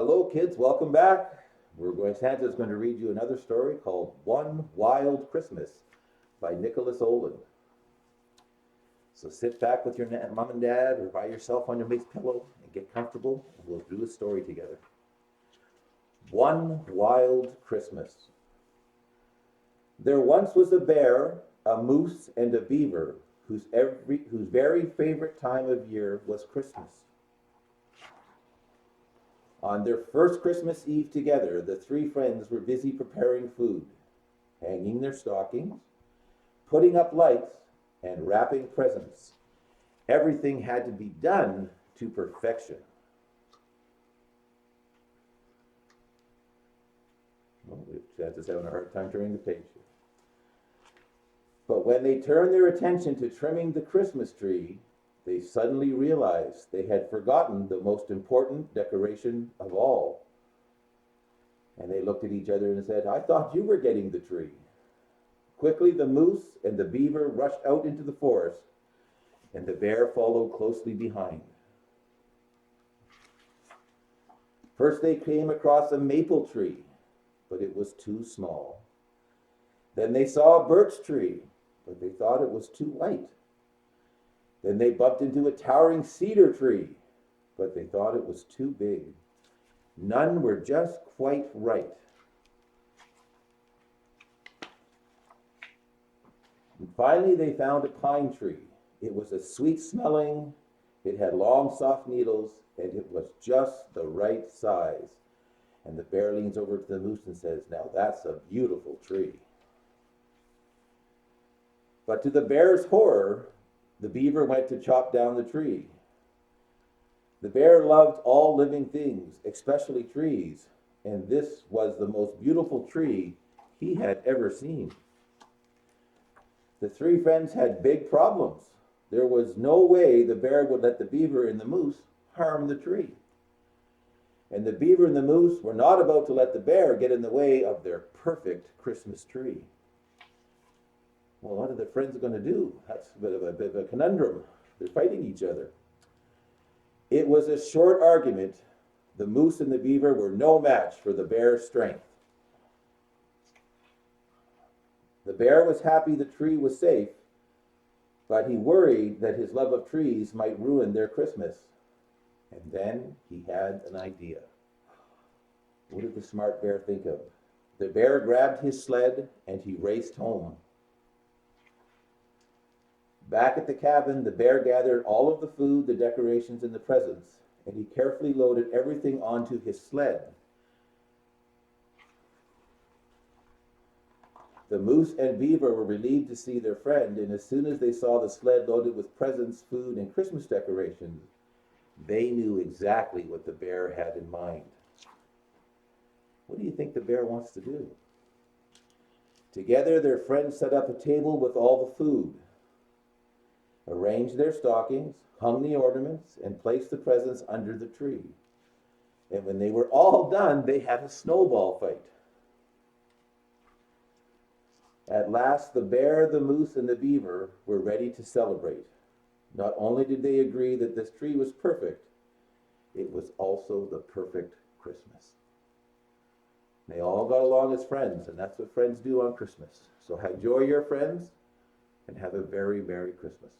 Hello, kids. Welcome back. Santa's going to read you another story called One Wild Christmas by Nicholas Olin. So sit back with your mom and dad or by yourself on your mate's pillow and get comfortable, and we'll do a story together. One Wild Christmas. There once was a bear, a moose, and a beaver whose very favorite time of year was Christmas. On their first Christmas Eve together, the three friends were busy preparing food, hanging their stockings, putting up lights, and wrapping presents. Everything had to be done to perfection. Well, Santa's having a hard time turning the page here. But when they turned their attention to trimming the Christmas tree, they suddenly realized they had forgotten the most important decoration of all. And they looked at each other and said, "I thought you were getting the tree." Quickly, the moose and the beaver rushed out into the forest, and the bear followed closely behind. First, they came across a maple tree, but it was too small. Then they saw a birch tree, but they thought it was too white. Then they bumped into a towering cedar tree, but they thought it was too big. None were just quite right. And finally, they found a pine tree. It was a sweet smelling, it had long, soft needles, and it was just the right size. And the bear leans over to the moose and says, "Now that's a beautiful tree." But to the bear's horror, the beaver went to chop down the tree. The bear loved all living things, especially trees, and this was the most beautiful tree he had ever seen. The three friends had big problems. There was no way the bear would let the beaver and the moose harm the tree. And the beaver and the moose were not about to let the bear get in the way of their perfect Christmas tree. Well, what are the friends going to do? That's a bit of a conundrum. They're fighting each other. It was a short argument. The moose and the beaver were no match for the bear's strength. The bear was happy the tree was safe, but he worried that his love of trees might ruin their Christmas. And then he had an idea. What did the smart bear think of? The bear grabbed his sled and he raced home. Back at the cabin, the bear gathered all of the food, the decorations, and the presents, and he carefully loaded everything onto his sled. The moose and beaver were relieved to see their friend, and as soon as they saw the sled loaded with presents, food, and Christmas decorations, they knew exactly what the bear had in mind. What do you think the bear wants to do? Together, their friends set up a table with all the food, arranged their stockings, hung the ornaments, and placed the presents under the tree. And when they were all done, they had a snowball fight. At last, the bear, the moose, and the beaver were ready to celebrate. Not only did they agree that this tree was perfect, it was also the perfect Christmas. They all got along as friends, and that's what friends do on Christmas. So enjoy your friends, and have a very Merry Christmas.